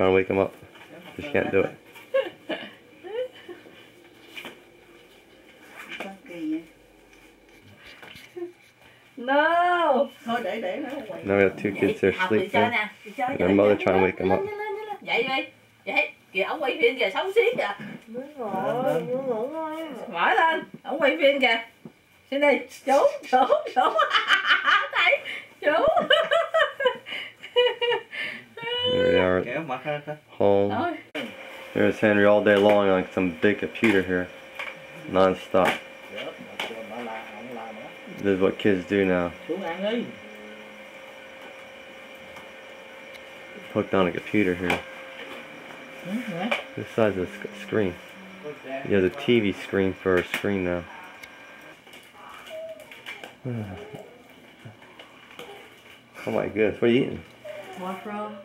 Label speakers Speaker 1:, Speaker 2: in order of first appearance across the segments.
Speaker 1: Trying to wake him up. Just can't do it.
Speaker 2: No.
Speaker 3: Thôi để nó quậy.
Speaker 1: Now we have two kids there sleeping. And their mother trying to wake them up.
Speaker 2: Dậy đi. Dậy. Kìa ổng quay phim kìa, xấu xí kìa.
Speaker 3: Muốn ngủ thôi.
Speaker 2: Mở lên, ổng quay phim kìa. Xin đi, chú. Thấy, chú.
Speaker 1: Here we are
Speaker 3: Kéo mặt ra coi.
Speaker 1: home. There's Henry all day long on some big computer here. Non-stop. This is what kids do now.
Speaker 3: Xuống ăn đi.
Speaker 1: Hooked on a computer here. This size of the screen. He has a TV screen for a screen now. Oh my goodness, what are you eating?
Speaker 2: Mushroom.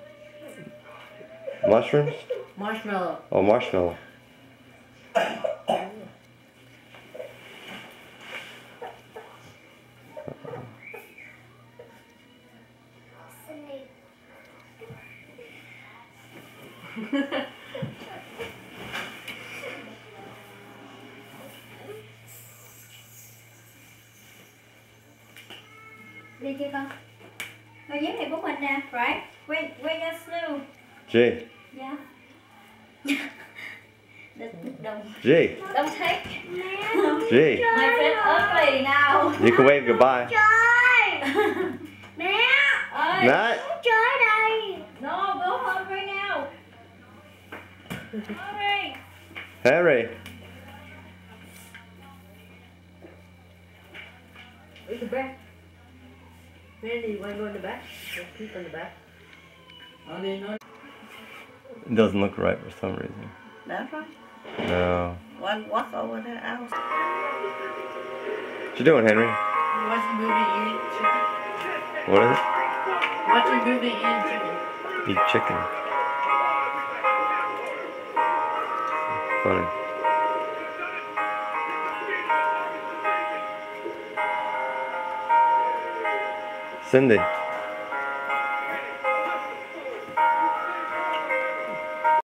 Speaker 1: Mushrooms?
Speaker 2: Marshmallow.
Speaker 1: Oh, marshmallow.
Speaker 4: Đi chưa con? Ngồi dáng này của mình nè, right? Where your slew?
Speaker 1: Jay.
Speaker 4: Yeah.
Speaker 1: Jay.
Speaker 4: Don't take.
Speaker 1: Jay.
Speaker 4: My friend ugly now.
Speaker 1: You can wave goodbye.
Speaker 4: Trời. Mẹ. Ơi.
Speaker 1: Matt.
Speaker 4: Trời đây. No, go home right now. Hurry.
Speaker 1: Harry.
Speaker 2: Where's the back? Randy, you want to go in the back? There's people in the back.
Speaker 1: It doesn't look right for some reason.
Speaker 3: That's right.
Speaker 1: No.
Speaker 3: Walk over there.
Speaker 1: What you doing, Henry?
Speaker 2: Watch the movie, eat chicken.
Speaker 1: What is it?
Speaker 2: Watch the movie, eat chicken.
Speaker 1: Eat chicken. Funny. Cindy.